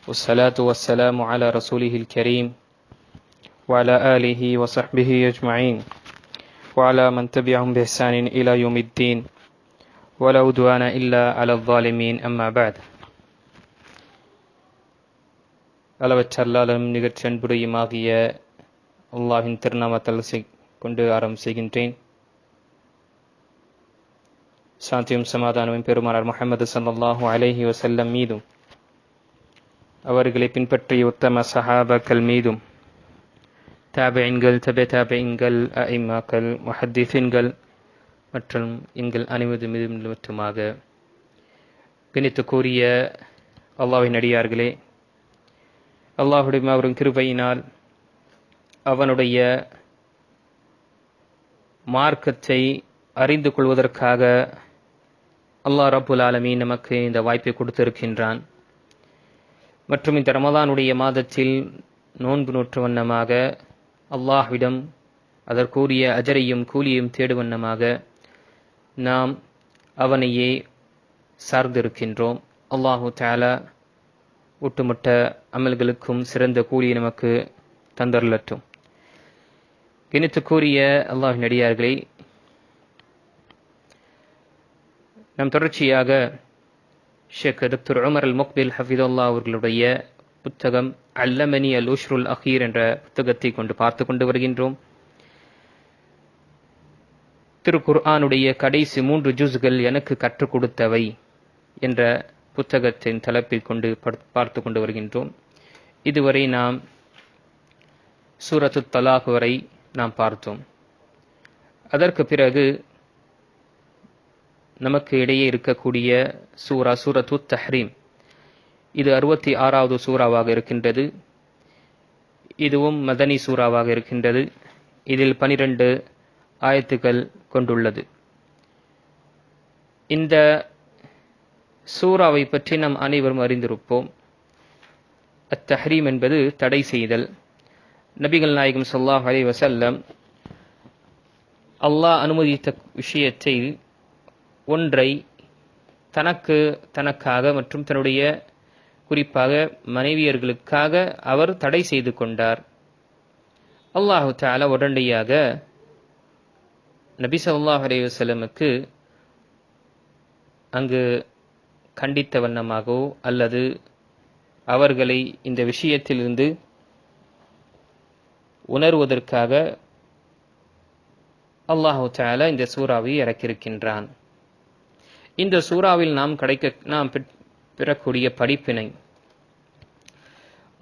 والصلاة والسلام على رسوله الكريم وعلى آله وصحبه أجمعين وعلى من تبعهم بإحسان إلى يوم الدين ولا عدوان إلا على الظالمين أما بعد. அளவற்ற அல்லாஹ்வின் நிகழ்ச்சி அன்புடையுமாகிய அல்லாஹ்வின் திருநாமத்தில் கொண்டு ஆரம்பம் செய்கின்றேன். சாந்தியும் சமாதானமும் பெருமானார் முஹம்மது ஸல்லல்லாஹு அலைஹி வஸல்லம் மீதும் அவர்களை பின்பற்றிய உத்தம சஹாபாக்கள் மீதும் தாபிஈன்கள் தபீன்கள் அஇம்மாக்கள் முஹத்திஸீன்கள் மற்றும் எங்கள் அனைவரும் மீதும் மட்டுமாக. கணித்துக்குரிய அல்லாஹ்வின் அடியார்களே, அல்லாஹ்வுடைய மாபெரும் கிருபையினால் அவனுடைய மார்க்கத்தை அறிந்து கொள்வதற்காக அல்லாஹ் ரப்புல் ஆலமீன் நமக்கு இந்த வாய்ப்பை கொடுத்திருக்கின்றான். மற்றும் இந்த ரமலானுடைய மாதத்தில் நோன்பு நோற்று வண்ணமாக அல்லாஹ்விடம் அதற்குரிய அஜரையும் கூலியையும் தேடும் வண்ணமாக நாம் அவனையே சார்ந்திருக்கின்றோம். அல்லாஹு தஆலா ஒட்டுமொத்த அமல்களுக்கும் சிறந்த கூலியை நமக்கு தந்தருளட்டும். கணித்துக்குரிய அல்லாஹ்வின் அடியார்களே, நாம் தொடர்ச்சியாக ஷேக் டாக்டர் உமர் அல் முக்பில் ஹஃபிதுல்லாஹ் அவர்களுடைய புத்தகம் அல்லமனி அல் உஷ்ருல் அகீர் என்ற புத்தகத்தை கொண்டு பார்த்து கொண்டு வருகின்றோம். திருக்குர்ஆனுடைய கடைசி 3 ஜுஸ்கள் எனக்கு கற்றுக் கொடுத்தவை என்ற புத்தகத்தின் தலைப்பில் கொண்டு பார்த்து கொண்டு வருகின்றோம். இதுவரை நாம் சூரத்து தலாக் வரை நாம் பார்த்தோம். அதற்கு பிறகு நமக்கு இடையே இருக்கக்கூடிய சூரத்து தஹ்ரீம், இது 66வது சூறாவாக இருக்கின்றது. இதுவும் மதனி சூறாவாக இருக்கின்றது. இதில் 12 ஆயத்துக்கள் கொண்டுள்ளது. இந்த சூறாவை பற்றி நாம் அனைவரும் அறிந்திருப்போம். அத்தஹ்ரீம் என்பது தடை செய்தல். நபிகள் நாயகம் ஸல்லல்லாஹு அலைஹி வஸல்லம் அல்லாஹ் அனுமதித்த விஷயத்தை ஒன்றை தனக்காக மற்றும் தன்னுடைய குறிப்பாக மனைவியர்களுக்காக அவர் தடை செய்து கொண்டார். அல்லாஹு தஆலா உடனடியாக நபி ஸல்லல்லாஹு அலைஹி வஸல்லமுக்கு அங்கு கண்டித்த வண்ணமாகவோ அல்லது அவர்களை இந்த விஷயத்திலிருந்து உணர்வதற்காக அல்லாஹு தஆலா இந்த சூறாவை இறக்கியிருக்கின்றான். இந்த சூறாவில் நாம் பெறக்கூடிய படிப்பினை,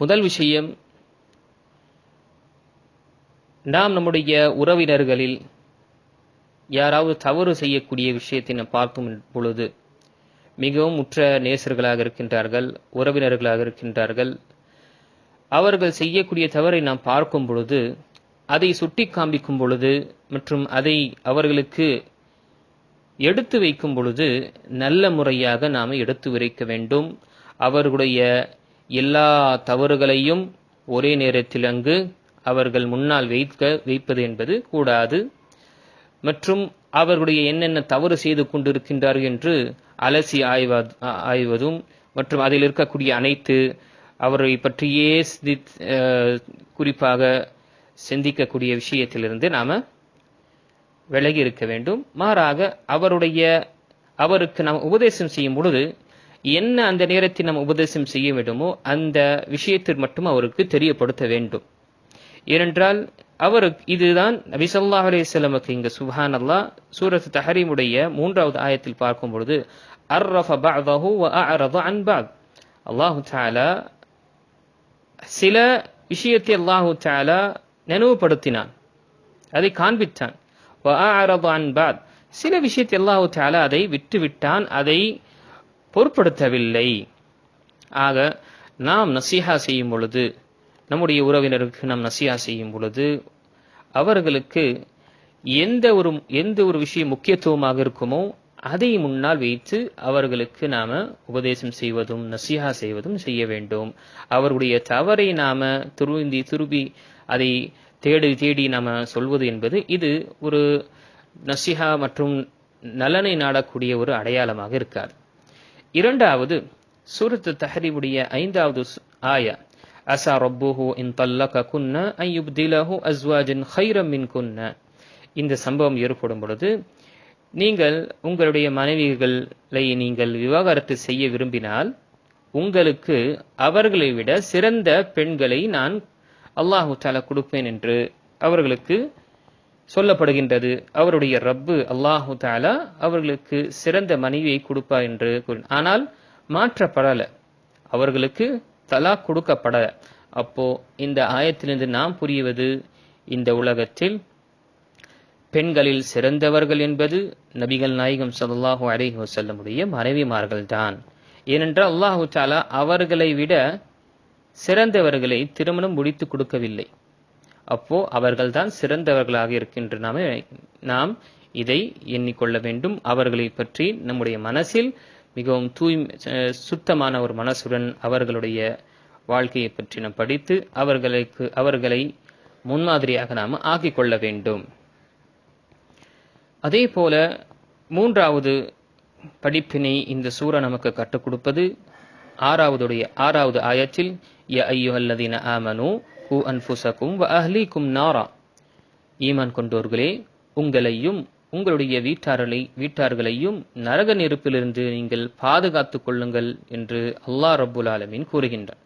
முதல் விஷயம், நாம் நம்முடைய உறவினர்களில் யாராவது தவறு செய்யக்கூடிய விஷயத்தை நாம் பார்க்கும் பொழுது மிகவும் உற்ற நேசர்களாக இருக்கின்றார்கள், உறவினர்களாக இருக்கின்றார்கள். அவர்கள் செய்யக்கூடிய தவறை நாம் பார்க்கும் பொழுது, அதை சுட்டி காண்பிக்கும் பொழுது மற்றும் அதை அவர்களுக்கு எடுத்து வைக்கும் பொழுது நல்ல முறையாக நாம் எடுத்து வைக்க வேண்டும். அவர்களுடைய எல்லா தவறுகளையும் ஒரே நேரத்தில் அங்கு அவர்கள் முன்னால் வைப்பது என்பது கூடாது. மற்றும் அவர்களுடைய என்னென்ன தவறு செய்து கொண்டிருக்கின்றார்கள் என்று அலசி ஆய்வதும் மற்றும் அதில் இருக்கக்கூடிய அனைத்து அவரை பற்றியே குறிப்பாக சிந்திக்கக்கூடிய விஷயத்திலிருந்து நாம விலகி இருக்க வேண்டும். மாறாக அவருக்கு நாம் உபதேசம் செய்யும் பொழுது என்ன அந்த நேரத்தில் நாம் உபதேசம் செய்ய வேண்டுமோ அந்த விஷயத்தை மட்டும் அவருக்கு தெரியப்படுத்த வேண்டும். ஏனென்றால் இதுதான் நபி ஸல்லல்லாஹு அலைஹி வஸல்லமுக்கு இங்கு சுப்ஹானல்லாஹ் சூரத்து தஹ்ரீமுடைய 3வது ஆயத்தில் பார்க்கும் பொழுது அர்ரஃப பஅதஹு வ அஅரத அன் பஅத், அல்லாஹு தஆலா சில விஷயத்தை அல்லாஹு தஆலா நினைவுபடுத்தினான், அதை காண்பித்தான். வ அஅரத அன் பஅத், சில விஷயத்தை அல்லாஹு தஆலா அதை விட்டுவிட்டான், அதை பொருட்படுத்தவில்லை. ஆக நாம் நசீஹா செய்யும் பொழுது, நம்முடைய உறவினருக்கு நாம் நசீஹா செய்யும் பொழுது அவர்களுக்கு எந்த ஒரு விஷயம் முக்கியத்துவமாக இருக்குமோ அதை முன்னால் வைத்து அவர்களுக்கு நாம உபதேசம் செய்வதும் நசீஹா செய்வதும் செய்ய வேண்டும். அவர்களுடைய தவறை நாம துருவி அதை தேடி நாம சொல்வது என்பது இது ஒரு நசீஹா மற்றும் நலனை நாடக்கூடிய ஒரு அடையாளமாக இருக்காது. இரண்டாவது, சூரத்து தஹ்ரீமுடைய 5வது ஆயா அஸா ரப்புஹு இன் தல்லககுன்ன அன் யுப்திலஹு அஸ்வாஜன் கைரம் மின்குன்ன. இந்த சம்பவம் ஏற்படும் பொழுது நீங்கள் உங்களுடைய மனைவிகளை நீங்கள் விவாகரத்து செய்ய விரும்பினால் உங்களுக்கு அவர்களை விட சிறந்த பெண்களை நான் அல்லாஹு தஆலா கொடுப்பேன் என்று அவர்களுக்கு சொல்லப்படுகின்றது. அவருடைய ரப்பு அல்லாஹு தஆலா அவர்களுக்கு சிறந்த மனைவியை கொடுப்பார் என்று ஆனால் மாற்றப்படல, அவர்களுக்கு தலாக் கொடுக்கப்படல. அப்போ இந்த ஆயத்திலிருந்து நாம் புரிவது, இந்த உலகத்தில் பெண்களில் சிறந்தவர்கள் என்பது நபிகள் நாயகம் ஸல்லல்லாஹு அலைஹி வஸல்லமுடைய மனைவிமார்கள்தான். ஏனென்றால் அல்லாஹு தஆலா அவர்களை விட சிறந்தவர்களை திருமணம் முடித்து கொடுக்கவில்லை. அப்போ அவர்கள்தான் சிறந்தவர்களாக இருக்கின்ற நாம் இதை எண்ணிக்கொள்ள வேண்டும். அவர்களை பற்றி நம்முடைய மனசில் மிகவும் சுத்தமான ஒரு மனசுடன் அவர்களுடைய வாழ்க்கையை பற்றி நாம் படித்து அவர்களை முன்மாதிரியாக நாம் ஆக்கிக் கொள்ள வேண்டும். அதே போல மூன்றாவது படிப்பினை இந்த சூரா நமக்கு கற்றுக் கொடுப்பது ஆறாவது ஆயத்தில் யா அய்யுஹல்லதீன ஆமனூ கூ அன்ஃபுஸகும் வ அஹ்லீக்கும் நாரா. ஈமான் கொண்டோர்களே, உங்களையும் உங்களுடைய வீட்டார்களையும் நரக நெருப்பிலிருந்து நீங்கள் பாதுகாத்துக் கொள்ளுங்கள் என்று அல்லாஹ் ரப்புல் ஆலமீன் கூறுகின்றார்.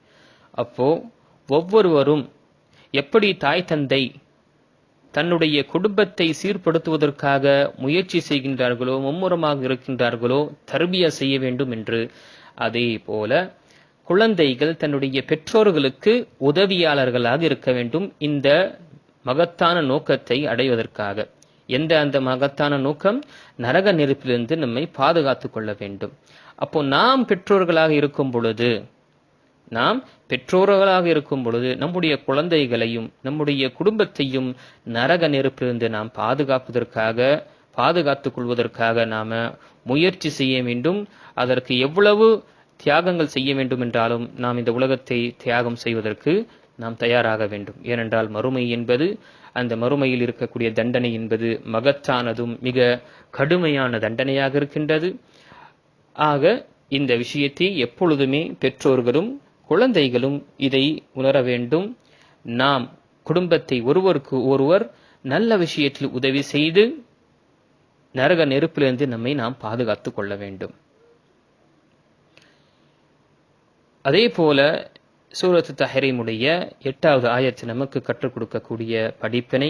அப்போ ஒவ்வொருவரும் எப்படி தாய் தந்தை தன்னுடைய குடும்பத்தை சீர்படுத்துவதற்காக முயற்சி செய்கின்றார்களோ, மும்முரமாக இருக்கின்றார்களோ, தர்பியா செய்ய வேண்டும் என்று, அதே போல குழந்தைகள் தன்னுடைய பெற்றோர்களுக்கு உதவியாளர்களாக இருக்க வேண்டும் இந்த மகத்தான நோக்கத்தை அடைவதற்காக. அந்த மகத்தான நோக்கம்? நரக நெருப்பிலிருந்து நம்மை பாதுகாத்துக் கொள்ள வேண்டும். அப்போ நாம் பெற்றோர்களாக இருக்கும் பொழுது நம்முடைய குழந்தைகளையும் நம்முடைய குடும்பத்தையும் நரக நெருப்பிலிருந்து நாம் பாதுகாத்துக் கொள்வதற்காக நாம முயற்சி செய்ய வேண்டும். அதற்கு எவ்வளவு தியாகங்கள் செய்ய வேண்டும் என்றாலும் நாம் இந்த உலகத்தை தியாகம் செய்வதற்கு நாம் தயாராக வேண்டும். ஏனென்றால் மறுமை என்பது, அந்த மறுமையில் இருக்கக்கூடிய தண்டனை என்பது மகத்தானதும் மிக கடுமையான தண்டனையாக இருக்கின்றது. ஆக இந்த விஷயத்தை எப்பொழுதுமே பெற்றோர்களும் குழந்தைகளும் இதை உணர வேண்டும். நாம் குடும்பத்தை ஒருவருக்கு ஒருவர் நல்ல விஷயத்தில் உதவி செய்து நரக நெருப்பிலிருந்து நம்மை நாம் பாதுகாத்துக் கொள்ள வேண்டும். அதே போல சூரத்து தஹ்ரீமுடைய 8வது ஆயத்து நமக்கு கற்றுக் கொடுக்கக்கூடிய படிப்பினை,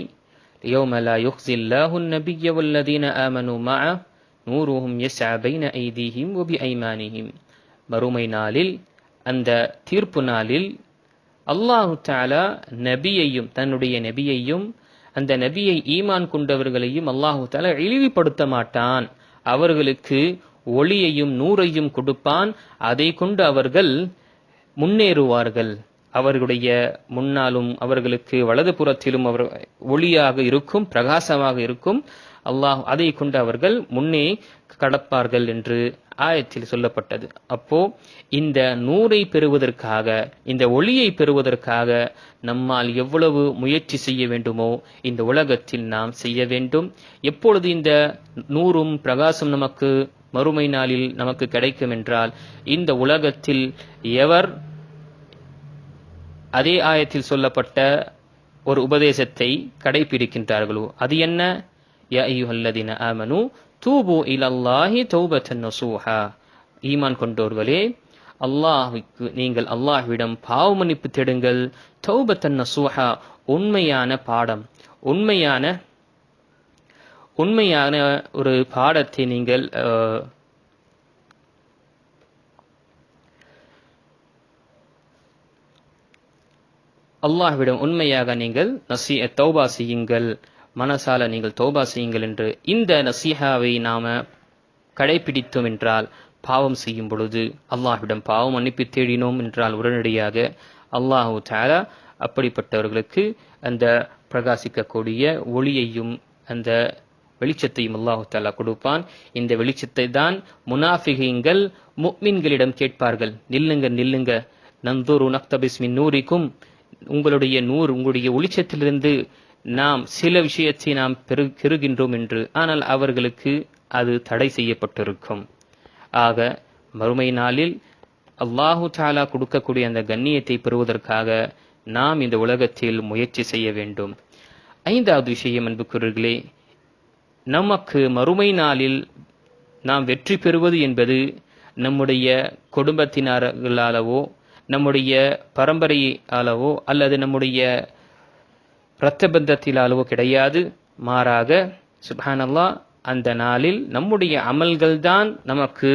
யௌம லா யுக்ஸில்லாஹு நபிய்ய வல்லதீன ஆமனூ மஅ நூருஹும் யஸ்ஆ பைன ஐதீஹிம் வ பிஐமானிஹிம். மறுமை நாளில், அந்த தீர்ப்பு நாளில் அல்லாஹு தஆலா நபியையும் தன்னுடைய நபியையும் அந்த நபியை ஈமான் கொண்டவர்களையும் அல்லாஹு தஆலா இழிவுபடுத்த மாட்டான். அவர்களுக்கு ஒளியையும் நூறையும் கொடுப்பான். அதை கொண்டு அவர்கள் முன்னேறுவார்கள். அவர்களுடைய முன்னாலும் அவர்களுக்கு வலது புறத்திலும் அவர் ஒளியாக இருக்கும், பிரகாசமாக இருக்கும். அல்லாஹ் அதை கொண்டு அவர்கள் முன்னே கடப்பார்கள் என்று ஆயத்தில் சொல்லப்பட்டது. அப்போ இந்த நூரை பெறுவதற்காக, இந்த ஒளியை பெறுவதற்காக நம்மால் எவ்வளவு முயற்சி செய்ய வேண்டுமோ இந்த உலகத்தில் நாம் செய்ய வேண்டும். எப்பொழுது இந்த நூறும் பிரகாசம் நமக்கு மறுமை நாளில் நமக்கு கிடைக்கும் என்றால், இந்த உலகத்தில் எவர் அதே ஆயத்தில் சொல்லப்பட்ட ஒரு உபதேசத்தை கடைபிடிக்கின்றார்களோ, அது என்ன? யா அய்யுஹல்லதீன ஆமனூ தூபு இலல்லாஹி தௌபத்தன் நஸூஹா. ஈமான் கொண்டோர்களே, நீங்கள் அல்லாஹ்விடம் பாவ மன்னிப்பு தேடுங்கள். தௌபத்தன் நஸூஹா, உண்மையான பாடம், உண்மையான ஒரு பாடத்தை நீங்கள் அல்லாஹ்விடம் உண்மையாக நீங்கள் தௌபா செய்யுங்கள், மனசால நீங்கள் தௌபா செய்யுங்கள் என்று இந்த நசீஹாவை நாம கடைபிடித்தோம் என்றால், பாவம் செய்யும் பொழுது அல்லாஹ்விடம் பாவம் மன்னிப்பு தேடினோம் என்றால் உடனடியாக அல்லாஹு தஆலா அப்படிப்பட்டவர்களுக்கு அந்த பிரகாசிக்கக்கூடிய ஒளியையும் அந்த வெளிச்சத்தையும் அல்லாஹு தஆலா கொடுப்பான். இந்த வெளிச்சத்தை தான் முனாஃபிகீன்கள் முஃமின்களிடம் கேட்பார்கள். நில்லுங்க, நன்துரு நக்தபிஸ் மின் நூரிக்கும், உங்களுடைய ஒளிச்சத்திலிருந்து நாம் சில விஷயத்தை நாம் பெறுகின்றோம் என்று. ஆனால் அவர்களுக்கு அது தடை செய்யப்பட்டிருக்கும். ஆக மறுமை நாளில் அல்லாஹு தஆலா கொடுக்கக்கூடிய அந்த கண்ணியத்தை பெறுவதற்காக நாம் இந்த உலகத்தில் முயற்சி செய்ய வேண்டும். 5வது விஷயம் அன்புக்குரியவர்களே, நமக்கு மறுமை நாளில் நாம் வெற்றி பெறுவது என்பது நம்முடைய குடும்பத்தினர்களாலவோ நம்முடைய பரம்பரையாலவோ அல்லது நம்முடைய இரத்த பந்தத்திலாலவோ கிடையாது. மாறாக சுப்ஹானல்லாஹ், அந்த நாளில் நம்முடைய அமல்கள் தான் நமக்கு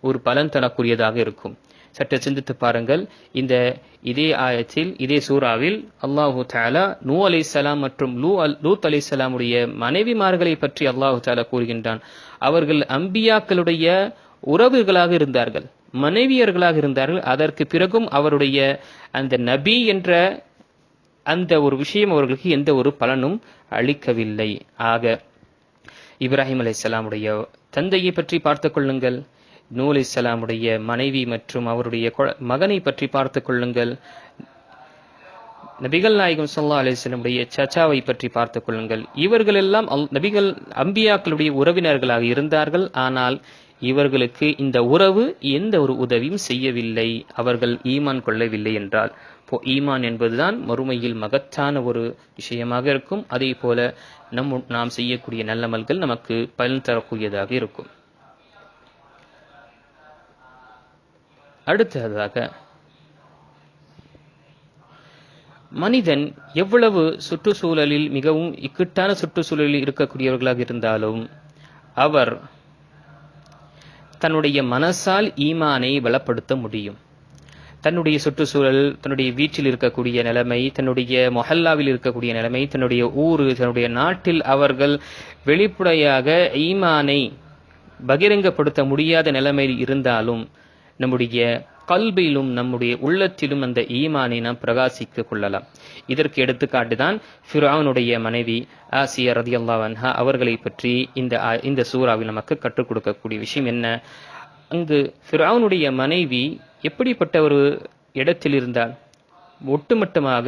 ஒரு பலன் தரக்கூடியதாக இருக்கும். சற்று சிந்தித்து பாருங்கள். இதே ஆயத்தில், இதே சூறாவில் அல்லாஹு தஆலா நூ அலைஹிஸ்ஸலாம் மற்றும் லூத் அலைஹிஸ்ஸலாமுடைய மனைவிமார்களை பற்றி அல்லாஹு தஆலா கூறுகின்றான். அவர்கள் அம்பியாக்களுடைய உறவுகளாக இருந்தார்கள், மனைவியர்களாக இருந்தார்கள். அதற்கு பிறகும் அவருடைய அந்த நபி என்ற அந்த ஒரு விஷயம் அவர்களுக்கு எந்த ஒரு பலனும் அளிக்கவில்லை. ஆக இப்ராஹிம் அலைஹிஸ்ஸலாமுடைய தந்தையை பற்றி பார்த்துக் கொள்ளுங்கள், நூ அலைஹிஸ்ஸலாமுடைய மனைவி மற்றும் அவருடைய மகனை பற்றி பார்த்துக் கொள்ளுங்கள், நபிகள் நாயகம் ஸல்லல்லாஹு அலைஹி வஸல்லமுடைய சச்சாவை பற்றி பார்த்துக் கொள்ளுங்கள். இவர்கள் எல்லாம் நபிகள் அம்பியாக்களுடைய உறவினர்களாக இருந்தார்கள். ஆனால் இவர்களுக்கு இந்த உறவு எந்த ஒரு உதவியும் செய்யவில்லை, அவர்கள் ஈமான் கொள்ளவில்லை என்றால். ஈமான் என்பதுதான் மறுமையில் மகத்தான ஒரு விஷயமாக இருக்கும். அதே போல நாம் செய்யக்கூடிய நல்லமல்கள் நமக்கு பலன் தரக்கூடியதாக இருக்கும். அடுத்ததாக, மனிதன் எவ்வளவு சுற்றுச்சூழலில் மிகவும் இக்கட்டான சுற்றுச்சூழலில் இருக்கக்கூடியவர்களாக இருந்தாலும் அவர் தன்னுடைய மனசால் ஈமானை பலப்படுத்த முடியும். தன்னுடைய சுற்றுச்சூழல், தன்னுடைய வீட்டில் இருக்கக்கூடிய நிலைமை, தன்னுடைய மொஹல்லாவில் இருக்கக்கூடிய நிலைமை, தன்னுடைய ஊர், தன்னுடைய நாட்டில் அவர்கள் வெளிப்படையாக ஈமானை பகிரங்கப்படுத்த முடியாத நிலைமையில் இருந்தாலும் நம்முடைய கல்பிலும் நம்முடைய உள்ளத்திலும் அந்த ஈமானை நாம் பிரகாசிக்க கொள்ளலாம். இதற்கு எடுத்துக்காட்டுதான் ஃபிர்அவுனுடைய மனைவி ஆசியா ரலியல்லாஹு அன்ஹா அவர்களை பற்றி இந்த சூறாவில் நமக்கு கற்றுக் கொடுக்கக்கூடிய விஷயம் என்ன? அங்கு ஃபிர்அவுனுடைய மனைவி எப்படிப்பட்ட ஒரு இடத்தில் இருந்தால், ஒட்டுமொத்தமாக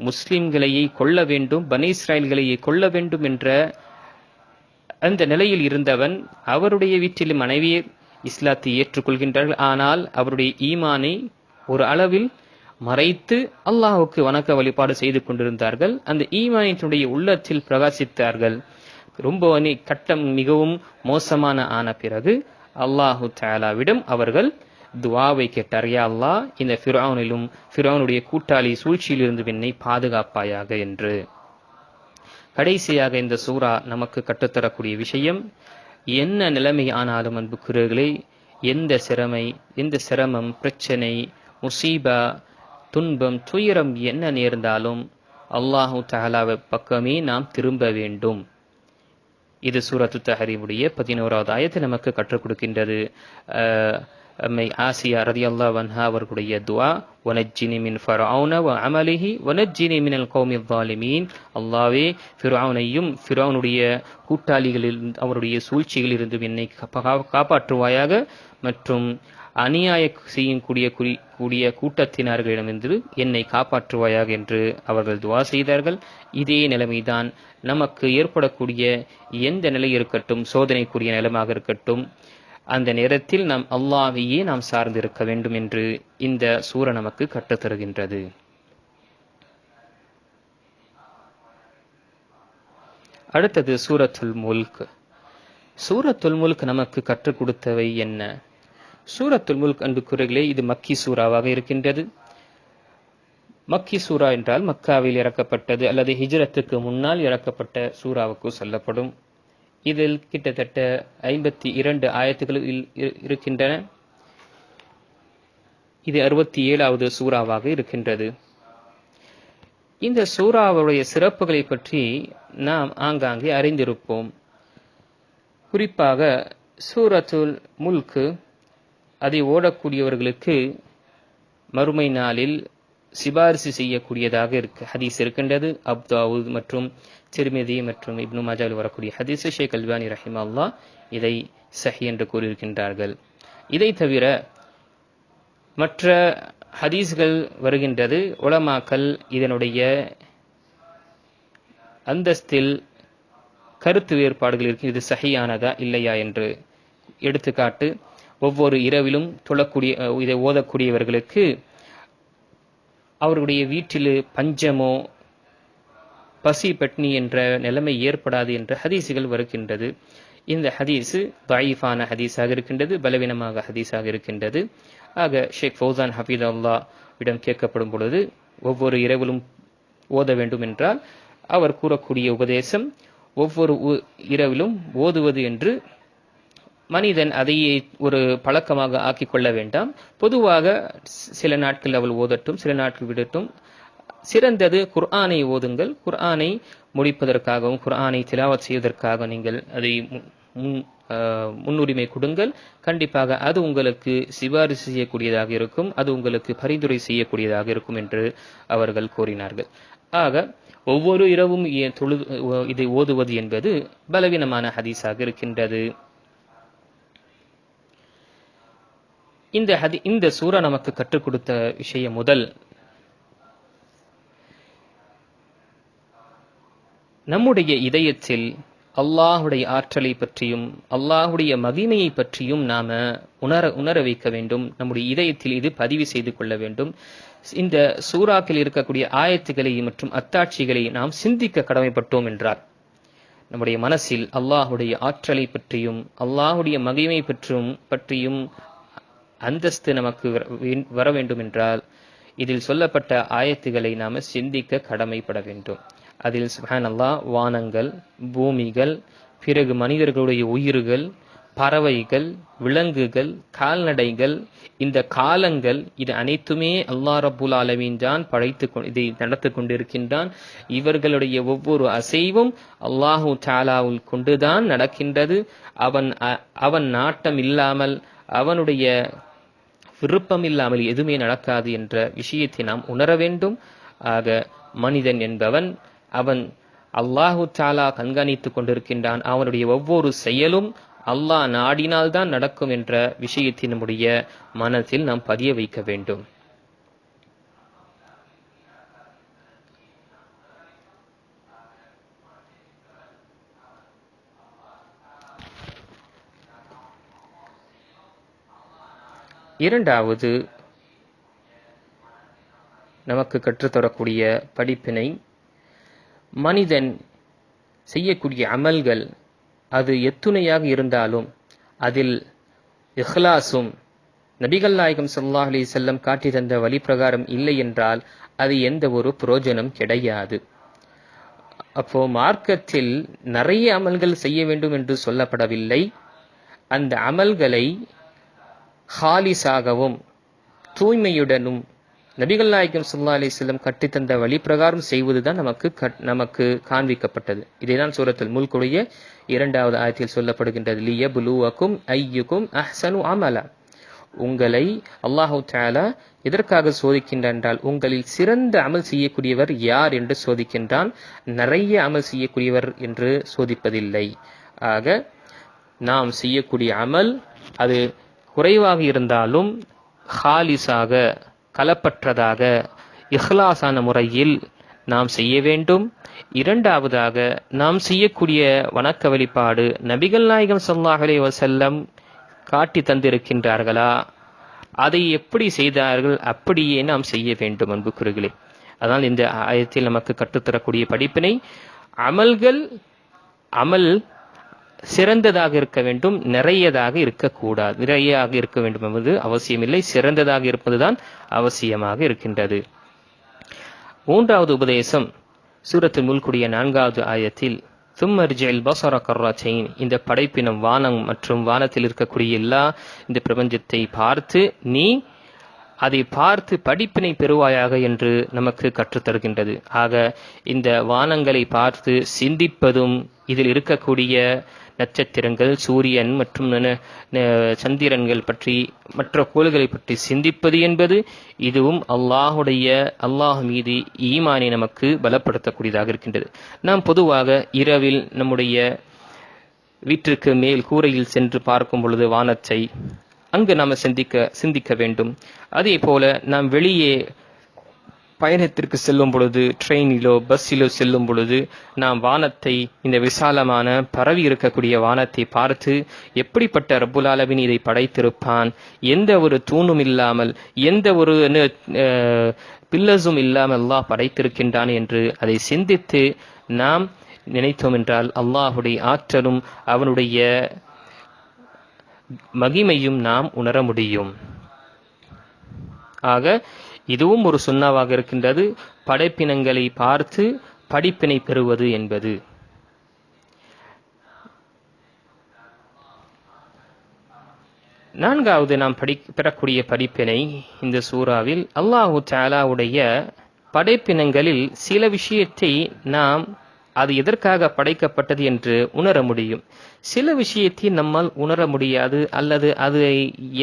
முஸ்லிம்களையே கொல்ல வேண்டும், பனி இஸ்ராயல்களையே கொல்ல வேண்டும் என்ற அந்த நிலையில் இருந்தவன், அவருடைய வீட்டில் மனைவியை இஸ்லாத்தை ஏற்றுக்கொள்கின்றார்கள். ஆனால் அவருடைய ஈமானை ஒரு அளவில் மறைத்து அல்லாஹ்வுக்கு வணக்க வழிபாடு செய்து கொண்டிருந்தார்கள். அந்த ஈமானினுடைய உள்ளத்தில் பிரகாசித்தார்கள். ரொம்ப கட்டம் மிகவும் மோசமான ஆன பிறகு அல்லாஹு தஆலாவிடம் அவர்கள் துஆவை கேட்டார். யா அல்லாஹ், இந்த ஃபிர்அவுனிலும் ஃபிர்அவுனுடைய கூட்டாளி சூழ்ச்சியிலிருந்து என்னை பாதுகாப்பாயாக என்று. கடைசியாக இந்த சூரா நமக்கு கற்றுத்தரக்கூடிய விஷயம், என்ன நிலைமை ஆனாலும் அன்புக்குரியவர்களே, எந்த சிரமம், பிரச்சனை, முசீபா, துன்பம், துயரம் என்ன நேர்ந்தாலும் அல்லாஹு தஆலாவை பக்கமே நாம் திரும்ப வேண்டும். இது சூரத்து தஹரீமுடைய 11வது ஆயத்தை நமக்கு கற்றுக் கொடுக்கின்றது. ஆசியா ரலியல்லாஹு அன்ஹா அவர்களுடைய துஆ, வனஜ்ஜினி மின் ஃபர்அவுன வ அமலிஹி வனஜ்ஜினி மினல் கௌமில் ஸாலிமீன். அல்லாஹ்வே, ஃபிர்அவுனையும் ஃபிர்அவுனுடைய கூட்டாளிகளில் அவருடைய சூழ்ச்சிகளில் இருந்து என்னை காப்பாற்றுவாயாக மற்றும் அநியாய செய்யக்கூடிய கூட்டத்தினர்களிடமிருந்து என்னை காப்பாற்றுவாயாக என்று அவர்கள் துஆ செய்தார்கள். இதே நிலைமைதான் நமக்கு ஏற்படக்கூடிய எந்த நிலை இருக்கட்டும், சோதனைக்குரிய நிலைமாக இருக்கட்டும், அந்த நேரத்தில் நாம் அல்லாஹ்வையே நாம் சார்ந்திருக்க வேண்டும் என்று இந்த சூரா நமக்கு கற்றுத்தருகின்றது. அடுத்தது சூரத்துல் முல்க். சூரத்துல் முல்க் நமக்கு கற்றுக் கொடுத்தவை என்ன? சூரத்துல் முல்க் அன்புக்குரியவர்களே, இது மக்கி சூறாவாக இருக்கின்றது. மக்கி சூரா என்றால் மக்காவில் இறக்கப்பட்டது அல்லது ஹிஜ்ரத்துக்கு முன்னால் இறக்கப்பட்ட சூறாவுக்கு சொல்லப்படும். இதில் கிட்டத்தட்ட 52 ஆயத்துகள் இருக்கின்றன. இது 67வது சூறாவாக இருக்கின்றது. இந்த சூறாவுடைய சிறப்புகளை பற்றி நாம் ஆங்காங்கே அறிந்திருப்போம். குறிப்பாக சூரத்துல் முல்க் அதை ஓடக்கூடியவர்களுக்கு மறுமை நாளில் சிபாரிசு செய்யக்கூடியதாக ஹதீஸ் இருக்கின்றது. அப்தாவுத் மற்றும் திர்மிதி மற்றும் இப்னு மாஜாவில் வரக்கூடிய ஹதீஸ். ஷேக் அல்பானி ரஹிமஹுல்லாஹ் இதை சஹீஹ் என்று கூறியிருக்கின்றார்கள். இதை தவிர மற்ற ஹதீஸ்கள் வருகின்றது. உலமாக்கள் இதனுடைய அந்தஸ்தில் கருத்து வேறுபாடுகள் இருக்கு, இது சஹீஹானதா இல்லையா என்று. எடுத்துக்காட்டு, ஒவ்வொரு இரவிலும் இதை ஓதக்கூடியவர்களுக்கு அவருடைய வீட்டில் பஞ்சமோ பசி பட்னி என்ற நிலைமை ஏற்படாது என்ற ஹதீஸுகள் வருகின்றது. இந்த ஹதீஸு தஈஃபான ஹதீஸாக இருக்கின்றது, பலவீனமாக ஹதீஸாக இருக்கின்றது. ஆக ஷேக் ஃபௌசான் ஹஃபீதுல்லாஹ் இடம் கேட்கப்படும் பொழுது ஒவ்வொரு இரவிலும் ஓத வேண்டும் என்றால் அவர் கூறக்கூடிய உபதேசம் ஒவ்வொரு இரவிலும் ஓதுவது என்று மனிதன் அதையே ஒரு பழக்கமாக ஆக்கிக் கொள்ள வேண்டாம். பொதுவாக சில நாட்கள் அவள் ஓதட்டும், சில நாட்கள் விடட்டும். சிறந்தது குர்ஆனை ஓதுங்கள். குர்ஆனை முடிப்பதற்காகவும் குர்ஆனை திலாவத் செய்வதற்காக நீங்கள் அதை முன்னுரிமை கொடுங்கள். கண்டிப்பாக அது உங்களுக்கு சிபாரிசு செய்யக்கூடியதாக இருக்கும், அது உங்களுக்கு பரிந்துரை செய்யக்கூடியதாக இருக்கும் என்று அவர்கள் கூறினார்கள். ஆக ஒவ்வொரு இரவும் இதை ஓதுவது என்பது பலவீனமான ஹதீஸாக இருக்கின்றது. இந்த சூரா நமக்கு கற்றுக் கொடுத்த விஷயம் முதல் நம்முடைய இதயத்தில் அல்லாஹுடைய ஆற்றலை பற்றியும் அல்லாஹுடைய மகிமையை பற்றியும் நாம உணர வைக்க வேண்டும். நம்முடைய இதயத்தில் இது பதிவு செய்து கொள்ள வேண்டும். இந்த சூறாக்களில் இருக்கக்கூடிய ஆயத்துக்களை மற்றும் அத்தாட்சிகளை நாம் சிந்திக்க கடமைப்பட்டோம் என்றார் நம்முடைய மனசில் அல்லாஹுடைய ஆற்றலை பற்றியும் அல்லாஹுடைய மகிமை பற்றியும் அந்தஸ்து நமக்கு வர வேண்டும் என்றால் இதில் சொல்லப்பட்ட ஆயத்துக்களை நாம சிந்திக்க கடமைப்பட வேண்டும். அதில் சுப்ஹானல்லாஹ் வானங்கள், பூமிகள், பிறகு மனிதர்களுடைய உயிர்கள், பறவைகள், விலங்குகள், கால்நடைகள், இந்த காலங்கள், இது அனைத்துமே அல்லாஹ் ரப்புல் ஆலமீன் தான் இதை நடத்தி கொண்டிருக்கின்றான். இவர்களுடைய ஒவ்வொரு அசைவும் அல்லாஹு தஆலாவுல் கொண்டுதான் நடக்கின்றது. அவன் நாட்டம் இல்லாமல் அவனுடைய விருப்பம் இல்லாமல் எதுவுமே நடக்காது என்ற விஷயத்தை நாம் உணர வேண்டும். ஆக மனிதன் என்பவன் அவன் அல்லாஹு தஆலா கண்காணித்துக் கொண்டிருக்கின்றான். அவனுடைய ஒவ்வொரு செயலும் அல்லாஹ் நாடினால்தான் நடக்கும் என்ற விஷயத்தை நம்முடைய மனத்தில் நாம் பதிய வைக்க வேண்டும். இரண்டாவது நமக்கு கற்றுத்தரக்கூடிய படிப்பினை, மனிதன் செய்யக்கூடிய அமல்கள் அது எத்துணையாக இருந்தாலும் அதில் இஹ்லாஸும் நபிகள் நாயகம் ஸல்லல்லாஹு அலைஹி வஸல்லம் காட்டி தந்த வழி பிரகாரம் இல்லை என்றால் அது எந்த ஒரு பிரயோஜனம் கிடையாது. அப்போ மார்க்கத்தில் நிறைய அமல்கள் செய்ய வேண்டும் என்று சொல்லப்படவில்லை. அந்த அமல்களை ஹாலிஸாகவும் தூய்மையுடனும் நபிகள் நாயகம் ஸல்லல்லாஹு அலைஹி வஸல்லம் கட்டித்தந்த வழி பிரகாரம் செய்வதுதான் நமக்கு காண்பிக்கப்பட்டது. இதைதான் சூரத்துல் முல்குடைய 2வது ஆயத்தில் சொல்லப்படுகின்றது. லியப்லுவக்கும் அய்யுக்கும் அஹ்ஸனு அமலா. உங்களை அல்லாஹு தஆலா எதற்காக சோதிக்கின்றான் என்றால் உங்களில் சிறந்த அமல் செய்யக்கூடியவர் யார் என்று சோதிக்கின்றான். நிறைய அமல் செய்யக்கூடியவர் என்று சோதிப்பதில்லை. ஆக நாம் செய்யக்கூடிய அமல் அது குறைவாக இருந்தாலும் ஹாலிஸாக, கலப்பற்றதாக, இஹ்லாஸான முறையில் நாம் செய்ய வேண்டும். இரண்டாவதாக நாம் செய்யக்கூடிய வணக்க வழிபாடு நபிகள் நாயகம் ஸல்லல்லாஹு அலைஹி வஸல்லம் காட்டி தந்திருக்கின்றார்களா, அதை எப்படி செய்தார்கள் அப்படியே நாம் செய்ய வேண்டும் அன்புக்குரியவர்களே. அதனால் இந்த ஆயத்தில் நமக்கு கற்றுத்தரக்கூடிய படிப்பினை, அமல் சிறந்ததாக இருக்க வேண்டும், நிறையதாக இருக்கக்கூடாது. நிறையாக இருக்க வேண்டும் என்பது அவசியமில்லை, சிறந்ததாக இருப்பதுதான் அவசியமாக இருக்கின்றது. மூன்றாவது உபதேசம் சூரத்துல் முல்குடைய 4வது ஆயத்தில் சும்மர்ஜில் பஸர கர்ரத்தைன். இந்த படைப்பினம் வானம் மற்றும் வானத்தில் இருக்கக்கூடிய எல்லா இந்த பிரபஞ்சத்தை பார்த்து நீ அதை பார்த்து படிப்பினை பெறுவாயாக என்று நமக்கு கற்றுத்தருகின்றது. ஆக இந்த வானங்களை பார்த்து சிந்திப்பதும் இதில் இருக்கக்கூடிய நட்சத்திரங்கள், சூரியன் மற்றும் சந்திரன்கள் பற்றி, மற்ற கோள்களை பற்றி சிந்திப்பது என்பது இதுவும் அல்லாஹ் மீது ஈமானை நமக்கு பலப்படுத்தக்கூடியதாக இருக்கின்றது. நாம் பொதுவாக இரவில் நம்முடைய வீட்டிற்கு மேல் கூரையில் சென்று பார்க்கும் பொழுது வானத்தை அங்கு நாம் சிந்திக்க வேண்டும். அதே போல நாம் வெளியே பயணத்திற்கு செல்லும் பொழுது, ட்ரெயினிலோ பஸ்ஸிலோ செல்லும் பொழுது நாம் வானத்தை, இந்த விசாலமான பரவி இருக்கக்கூடிய வானத்தை பார்த்து எப்படிப்பட்ட ரப்புல் ஆலமீன் இதை படைத்திருப்பான், எந்த ஒரு தூணும் இல்லாமல், எந்த ஒரு பில்லர்ஸும் இல்லாமல் அல்லாஹ் படைத்திருக்கின்றான் என்று அதை சிந்தித்து நாம் நினைத்தோம் என்றால் அல்லாஹுடைய ஆற்றலும் அவனுடைய மகிமையும் நாம் உணர முடியும். ஆக இதுவும் ஒரு சுன்னாவாக இருக்கின்றது, படைப்பினங்களை பார்த்து படிப்பினை பெறுவது என்பது. நான்காவது நாம் பெறக்கூடிய படிப்பினை இந்த சூறாவில் அல்லாஹு தஆலாவுடைய படைப்பினங்களில் சில விஷயத்தை நாம் அது எதற்காக படைக்கப்பட்டது என்று உணர முடியும். சில விஷயத்தை நம்மால் உணர முடியாது, அல்லது அதை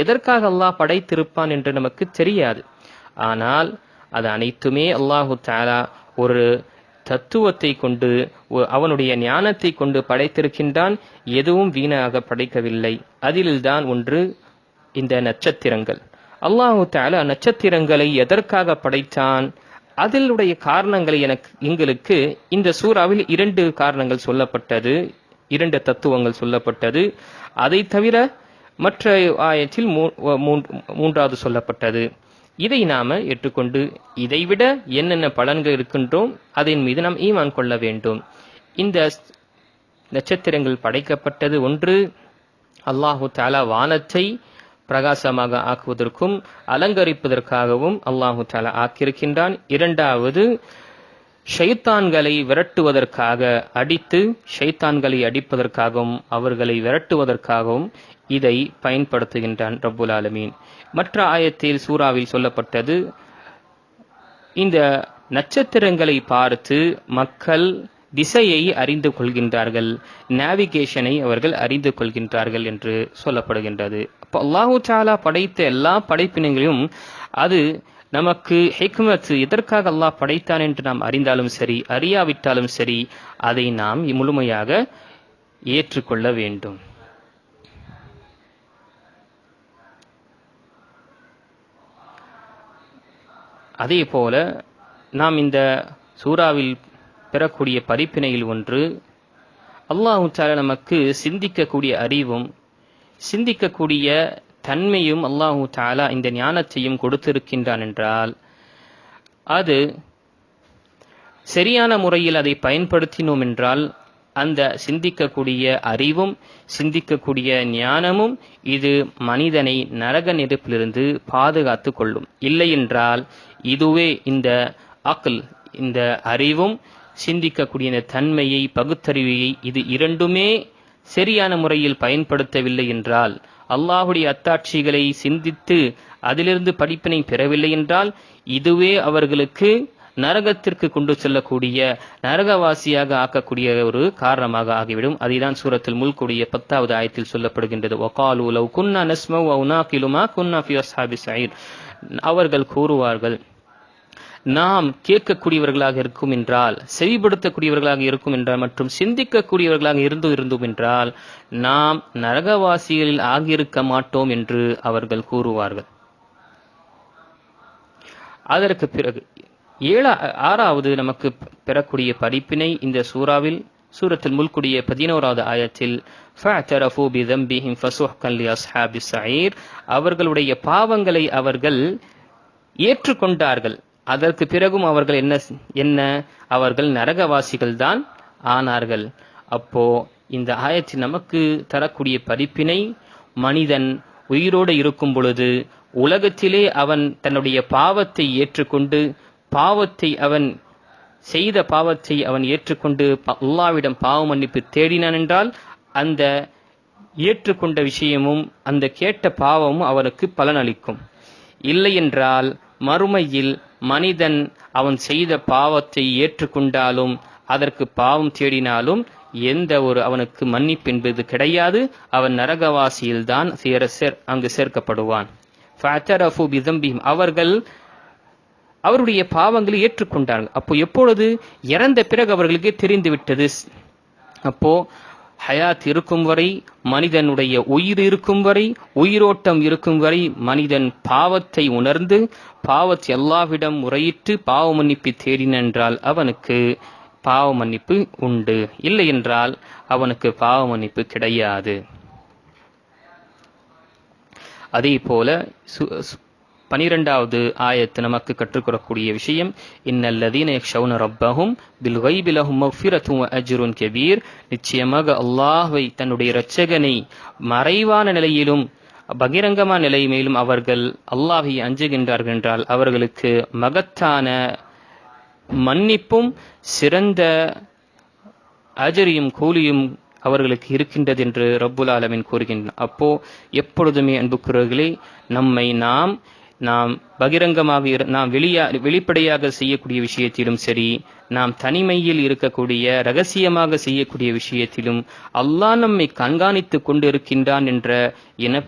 எதற்காக அல்லாஹ் படைத்திருப்பான் என்று நமக்கு தெரியாது. ஆனால் அது அனைத்துமே அல்லாஹு தஆலா ஒரு தத்துவத்தை கொண்டு, அவனுடைய ஞானத்தை கொண்டு படைத்திருக்கின்றான். எதுவும் வீணாக படைக்கவில்லை. அதில்தான் ஒன்று இந்த நட்சத்திரங்கள். அல்லாஹு தஆலா நட்சத்திரங்களை எதற்காக படைத்தான், அதனுடைய காரணங்களை எங்களுக்கு இந்த சூறாவில் 2 காரணங்கள் சொல்லப்பட்டது, 2 தத்துவங்கள் சொல்லப்பட்டது. அதை தவிர மற்ற ஆயத்தில் 3வது சொல்லப்பட்டது. இதை நாம ஏற்றுக்கொண்டு இதைவிட என்னென்ன பலன்கள் இருக்கின்றோம் அதன் மீது நாம் ஈமான் கொள்ள வேண்டும். இந்த நட்சத்திரங்கள் படைக்கப்பட்டது ஒன்று அல்லாஹு தஆலா வானத்தை பிரகாசமாக ஆக்குவதற்கும் அலங்கரிப்பதற்காகவும் அல்லாஹு தஆலா ஆக்கியிருக்கின்றான். 2வது ஷைத்தான்களை விரட்டுவதற்காக, ஷைத்தான்களை அடிப்பதற்காகவும் அவர்களை விரட்டுவதற்காகவும் இதை பயன்படுத்துகின்றான் ரப்புல் ஆலமீன். மற்ற ஆயத்தில் சூறாவில் சொல்லப்பட்டது, இந்த நட்சத்திரங்களை பார்த்து மக்கள் திசையை அறிந்து கொள்கின்றார்கள், நேவிகேஷனை அவர்கள் அறிந்து கொள்கின்றார்கள் என்று சொல்லப்படுகின்றது. அப்போ அல்லாஹு தஆலா படைத்த எல்லா படைப்பினங்களையும் அது நமக்கு ஹிக்மத், எதற்காக அல்லாஹ் படைத்தான் என்று நாம் அறிந்தாலும் சரி, அறியாவிட்டாலும் சரி, அதை நாம் முழுமையாக ஏற்றுக்கொள்ள வேண்டும். அதே போல நாம் இந்த சூறாவில் பெறக்கூடிய படிப்பினையில் ஒன்று, அல்லாஹு தஆலா நமக்கு சிந்திக்கக்கூடிய அறிவும் சிந்திக்கக்கூடிய தன்மையும் அல்லாஹு தஆலா இந்த ஞானத்தையும் கொடுத்திருக்கின்றான் என்றால், அது சரியான முறையில் அதை பயன்படுத்தினோம் என்றால் அந்த சிந்திக்கக்கூடிய அறிவும் சிந்திக்கக்கூடிய ஞானமும் இது மனிதனை நரக நெருப்பிலிருந்து பாதுகாத்து கொள்ளும். இல்லை என்றால் இதுவே இந்த அக்ல், இந்த அறிவும் சிந்திக்கக்கூடிய இந்த தன்மையை, பகுத்தறிவையை, இது இரண்டுமே சரியான முறையில் பயன்படுத்தவில்லை என்றால், அல்லாஹுடைய அத்தாட்சிகளை சிந்தித்து அதிலிருந்து படிப்பினை பெறவில்லை என்றால், இதுவே அவர்களுக்கு நரகத்திற்கு கொண்டு செல்லக்கூடிய, நரகவாசியாக ஆக்கக்கூடிய ஒரு காரணமாக ஆகிவிடும். அதுதான் சூரத்துல் முல்குடைய 10வது ஆயத்தில் சொல்லப்படுகின்றது. வகாலு லவ் குன்னா நஸ்மஉ வ நஅகிலு மா குன்னா ஃபீ அஸ்ஹாபிஸ் ஸஈர். அவர்கள் கூறுவார்கள், நாம் கேட்கக்கூடியவர்களாக இருக்கும் என்றால், செவிப்படுத்தக்கூடியவர்களாக இருக்கும் என்றால், மற்றும் சிந்திக்கக்கூடியவர்களாக இருந்தோம் என்றால் நாம் நரகவாசிகளில் ஆகியிருக்க மாட்டோம் என்று அவர்கள் கூறுவார்கள். அதற்கு பிறகு 6வது நமக்கு பெறக்கூடிய படிப்பினை இந்த சூறாவில், சூரத்துல் முல்குடைய 11வது ஆயத்தில் ஃபஅதரஃபு பிதம்பிஹிம் ஃபஸுஹ்கன் லிஅஸ்ஹாபிஸ் ஸஈர், அவர்களுடைய பாவங்களை அவர்கள் ஏற்றுக்கொண்டார்கள். அதற்கு பிறகும் அவர்கள் என்ன அவர்கள் நரகவாசிகள் தான் ஆனார்கள். அப்போ இந்த ஆயத்தில் நமக்கு தரக்கூடிய படிப்பினை, மனிதன் உயிரோடு இருக்கும் பொழுது உலகத்திலே அவன் தன்னுடைய பாவத்தை ஏற்றுக்கொண்டு, அவன் செய்த பாவத்தை அவன் ஏற்றுக்கொண்டு அல்லாஹ்விடம் பாவ மன்னிப்பு தேடினான் என்றால், அந்த ஏற்றுக்கொண்ட விஷயமும் அந்த கேட்ட பாவமும் அவனுக்கு பலனளிக்கும். இல்லை என்றால் மறுமையில் மனிதன் அவன் செய்த பாவத்தை ஏற்றுக்கொண்டாலும் அதற்கு பாவம் தேடினாலும் எந்த ஒரு அவனுக்கு மன்னிப்பு என்பது கிடையாது. அவன் நரகவாசியில் தான் அங்கு சேர்க்கப்படுவான். ஃபஅதரஃபு பிதம்பிஹிம், அவர்கள் அவருடைய பாவங்களை ஏற்றுக்கொண்டார்கள். அப்போ எப்பொழுது? இறந்த பிறகு அவர்களுக்கு தெரிந்து விட்டது. அப்போ ஹயாத் இருக்கும் வரை, மனிதனுடைய உயிர் இருக்கும் வரை, உயிரோட்டம் இருக்கும் வரை மனிதன் பாவத்தை உணர்ந்து பாவத்தை அல்லாஹ்விடம் முறையிட்டு பாவ மன்னிப்பு தேடினென்றால் அவனுக்கு பாவ மன்னிப்பு உண்டு. இல்லை என்றால் அவனுக்கு பாவ மன்னிப்பு கிடையாது. அதே போல 12வது ஆயத்து நமக்கு கற்றுக்கொள்ளக்கூடிய விஷயம், இன்னல்லதீன யக்ஷௌன ரப்பஹும் பில் கைபி லஹும் மக்ஃபிரத்தும் வ அஜ்ருன் கபீர். நிச்சயமாக அல்லாஹ்வை தன்னுடைய இரட்சகனை மறைவான நிலையிலும் பகிரங்கமான நிலையிலும் அவர்கள் அல்லாஹ்வை அஞ்சுகின்றார்கள் என்றால் அவர்களுக்கு மகத்தான மன்னிப்பும் சிறந்த அஜரியும் கூலியும் அவர்களுக்கு இருக்கின்றது என்று ரப்புல் ஆலமீன் கூறுகின்றார். அப்போ எப்பொழுதுமே அன்புக்குரியவர்களே, நம்மை நாம் பகிரங்கமாக நாம் வெளிப்படையாக செய்யக்கூடிய விஷயத்திலும் சரி, நாம் தனிமையில் இருக்கக்கூடிய ரகசியமாக செய்யக்கூடிய விஷயத்திலும் அல்லாஹ் நம்மை கண்காணித்து கொண்டு இருக்கின்றான் என்ற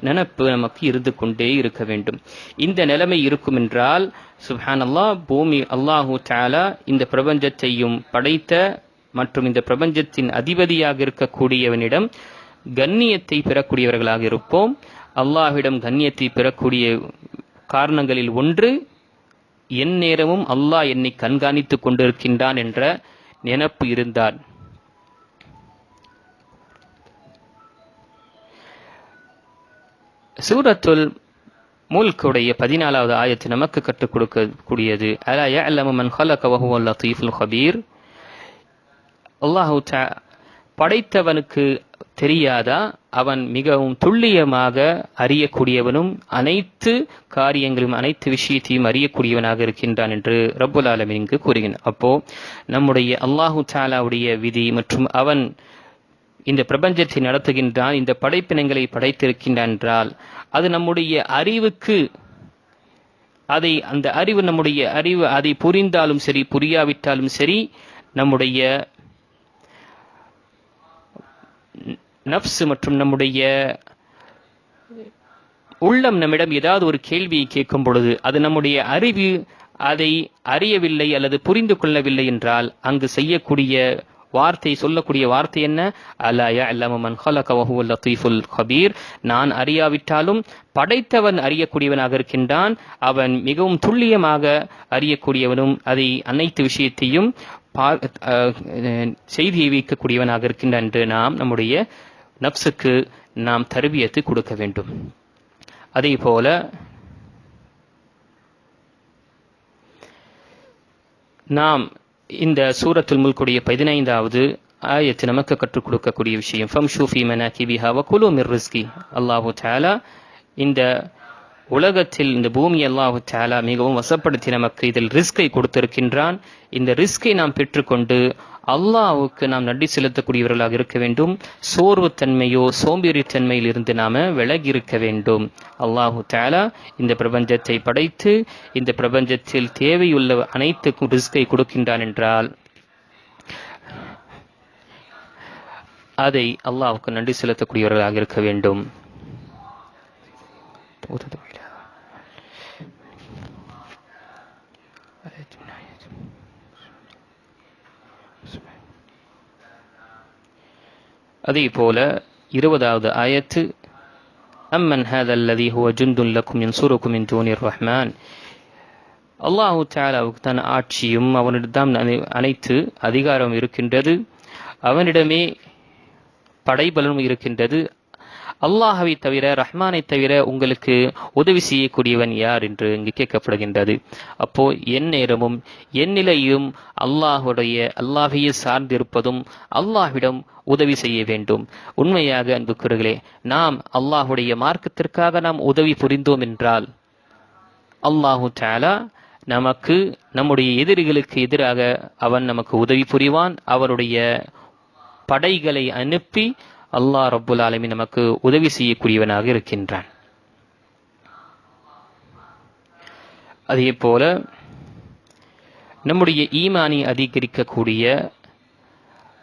நினைப்பு நமக்கு இருந்து கொண்டே இருக்க வேண்டும். இந்த நிலைமை இருக்கும் என்றால் சுப்ஹானல்லாஹ், பூமி அல்லாஹு தஆலா இந்த பிரபஞ்சத்தையும் படைத்த மற்றும் இந்த பிரபஞ்சத்தின் அதிபதியாக இருக்கக்கூடியவனிடம் கண்ணியத்தை பெறக்கூடியவர்களாக இருப்போம். அல்லாஹ்விடம் கண்ணியத்தை பெறக்கூடிய காரணங்களில் ஒன்று, என் நேரமும் அல்லாஹ் என்னை கண்காணித்துக் கொண்டிருக்கின்றான் என்ற நினைப்பு இருந்தால். சூரத்துல் முல்குடைய 14வது ஆயத்து நமக்கு கற்றுக் கொடுக்கக்கூடியது, அலா யஅலமு மன் ஹலக வ ஹுவல் லதீஃபுல் கபீர். அல்லாஹ் படைத்தவனுக்கு தெரியாதா, அவன் மிகவும் துல்லியமாக அறியக்கூடியவனும் அனைத்து காரியங்களும் அனைத்து விஷயத்தையும் அறியக்கூடியவனாக இருக்கின்றான் என்று ரப்புல் ஆலமீன் கூறுகிறான். அப்போ நம்முடைய அல்லாஹு தஆலாவுடைய விதி மற்றும் அவன் இந்த பிரபஞ்சத்தை நடத்துகின்றான், இந்த படைப்பினங்களை படைத்திருக்கின்றான் என்றால் அது நம்முடைய அறிவுக்கு அந்த அறிவு நம்முடைய அறிவு அதை புரிந்தாலும் சரி புரியாவிட்டாலும் சரி, நம்முடைய நப்ஸ் மற்றும் நம்முடைய உள்ளம் நம்மிடம் ஏதாவது ஒரு கேள்வியை கேட்கும் பொழுது அது நம்முடைய அறிவு அதை அறியவில்லை அல்லது புரிந்து கொள்ளவில்லை என்றால் அங்கு சொல்லக்கூடிய வார்த்தை என்ன? அலா யஅலமு மன் ஹலக வ ஹுவல் லதீஃபுல் கபீர். நான் அறியாவிட்டாலும் படைத்தவன் அறியக்கூடியவனாக இருக்கின்றான், அவன் மிகவும் துல்லியமாக அறியக்கூடியவனும் அதை அனைத்து விஷயத்தையும் செய்தியை வைக்கக்கூடியவனாக இருக்கின்றான் என்று நாம் நம்முடைய நப்சுக்கு நாம் தர்பியத்து கொடுக்க வேண்டும். அதே போல நாம் இந்த சூரத்துல் முல்குடைய 15வது ஆயத்து நமக்கு கற்றுக் கொடுக்கக்கூடிய விஷயம், ஃபம்ஷூ ஃபீ மனாகிபிஹா வ குலூ மிர் ரிஸ்கி. அல்லாஹு தஆலா இந்த உலகத்தில் இந்த பூமி அல்லாஹு தஆலா மிகவும் வசப்படுத்தி நமக்கு இதில் ரிஸ்கை கொடுத்திருக்கின்றான். இந்த ரிஸ்கை நாம் பெற்றுக்கொண்டு அல்லாஹ்வுக்கு நாம் நன்றி செலுத்தக்கூடியவர்களாக இருக்க வேண்டும். சோர்வு தன்மையோ சோம்பேறித்தன்மையில் இருந்து நாம விலகி இருக்க வேண்டும். அல்லாஹு தஆலா இந்த பிரபஞ்சத்தை படைத்து இந்த பிரபஞ்சத்தில் தேவையுள்ள அனைத்துக்கும் ரிஸ்கை கொடுக்கின்றான் என்றால் அதை அல்லாஹ்வுக்கு நன்றி செலுத்தக்கூடியவர்களாக இருக்க வேண்டும். அதே போல 20வது ஆயத்து, அம்மன் ஹாதல் லதீ ஹுவ ஜுந்துன் லக்கும் யன்சுருக்கும் மின் தூனிர் ரஹ்மான். அல்லாஹு தஆலாவுக்கு தான் ஆட்சியும் அவனிடம் அனைத்து அதிகாரம் இருக்கின்றது, அவனிடமே படைபலனும் இருக்கின்றது. அல்லாஹ்வை தவிர ரஹ்மானை தவிர உங்களுக்கு உதவி செய்யக்கூடியவன் யார் என்று இங்கு கேட்கப்படுகின்றது. அப்போ என் நேரமும் என் நிலையும் அல்லாஹ்வையே சார்ந்திருப்பதும் அல்லாஹ்விடம் உதவி செய்ய வேண்டும். உண்மையாக அன்புக்குரியவர்களே, நாம் அல்லாஹ்வுடைய மார்க்கத்திற்காக நாம் உதவி புரிந்தோம் என்றால் அல்லாஹு தஆலா நமக்கு நம்முடைய எதிரிகளுக்கு எதிராக அவன் நமக்கு உதவி புரிவான். அவருடைய படைகளை அனுப்பி அல்லாஹ் ரப்புல் ஆலமீன் நமக்கு உதவி செய்யக்கூடியவனாக இருக்கின்றான். அதே போல நம்முடைய ஈமானை அதிகரிக்கக்கூடிய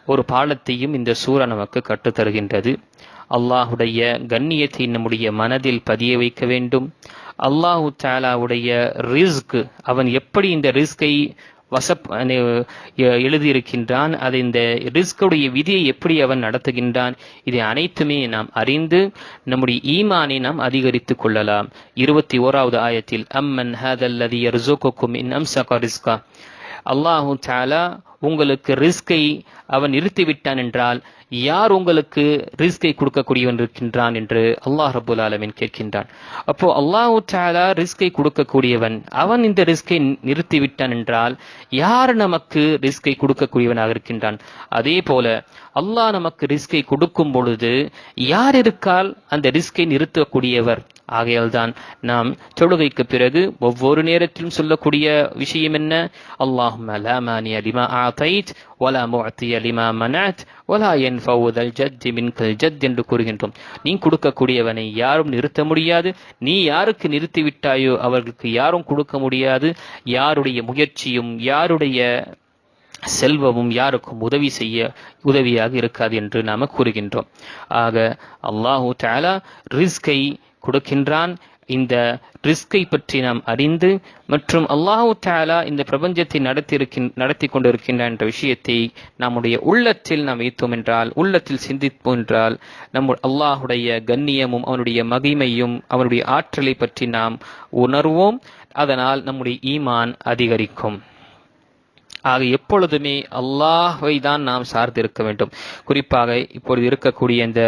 ஒரு பாடத்தையும் இந்த சூரா நமக்கு கற்றுத்தருகின்றது. அல்லாஹுடைய கண்ணியத்தை நம்முடைய மனதில் பதிய வைக்க வேண்டும். அல்லாஹு தஆலாவுடைய ரிஸ்க், அவன் எப்படி இந்த ரிஸ்கை எழுதியிருக்கின்றான், அது இந்த ரிஸ்குடைய விதியை எப்படி அவன் நடத்துகின்றான், இதை அனைத்துமே நாம் அறிந்து நம்முடைய ஈமானை நாம் அதிகரித்துக் கொள்ளலாம். 21வது ஆயத்தில் அம்மன் ஹதல்லதி யர்ஸுகுகும் இன் அம்ஸக ரிஸ்கா, அல்லாஹு தஆலா உங்களுக்கு ரிஸ்கை அவன் நிறுத்திவிட்டான் என்றால் யார் உங்களுக்கு ரிஸ்கை கொடுக்கக்கூடியவன் இருக்கின்றான் என்று அல்லாஹ் ரப்பல் ஆலமீன் கேட்கின்றான். அப்போ அல்லாஹு தஆலா ரிஸ்கை கொடுக்கக்கூடியவன், அவன் இந்த ரிஸ்கை நிறுத்திவிட்டான் என்றால் யார் நமக்கு ரிஸ்கை கொடுக்கக்கூடியவனாக இருக்கின்றான்? அதே போல அல்லாஹ் நமக்கு ரிஸ்கை கொடுக்கும் பொழுது யார் இருக்கால் அந்த ரிஸ்கை நிறுத்தக்கூடியவர்? ஆகையால் தான் நாம் தொழுகைக்கு பிறகு ஒவ்வொரு நேரத்திலும் சொல்லக்கூடிய விஷயம் என்ன? அல்லாஹும்ம லா மானிய லிமா ஆதைத் வலா முஅத்திய லிமா மனஅத் வலா யன்ஃபஉ தல் ஜத்தி மின்கல் ஜத் என்று கூறுகின்றோம். நீ கொடுக்கக்கூடியவனை யாரும் நிறுத்த முடியாது, நீ யாருக்கு நிறுத்திவிட்டாயோ அவர்களுக்கு யாரும் கொடுக்க முடியாது. யாருடைய முயற்சியும் யாருடைய செல்வமும் யாருக்கும் உதவியாக இருக்காது என்று நாம கூறுகின்றோம். ஆக அல்லாஹு தஆலா ரிஸ்கை கொடுக்கின்றான். இந்த ரிஸ்கை பற்றி நாம் அறிந்து மற்றும் அல்லாஹு தஆலா இந்த பிரபஞ்சத்தை நடத்தி கொண்டிருக்கின்றான் என்ற விஷயத்தை நம்முடைய உள்ளத்தில் நாம் வைத்தோம் என்றால், உள்ளத்தில் சிந்திப்போம் என்றால், அல்லாஹுடைய கண்ணியமும் அவனுடைய மகிமையும் அவனுடைய ஆற்றலை பற்றி நாம் உணர்வோம். அதனால் நம்முடைய ஈமான் அதிகரிக்கும். ஆக எப்பொழுதுமே அல்லாஹ்வை தான் நாம் சார்ந்திருக்க வேண்டும். குறிப்பாக இப்பொழுது இருக்கக்கூடிய இந்த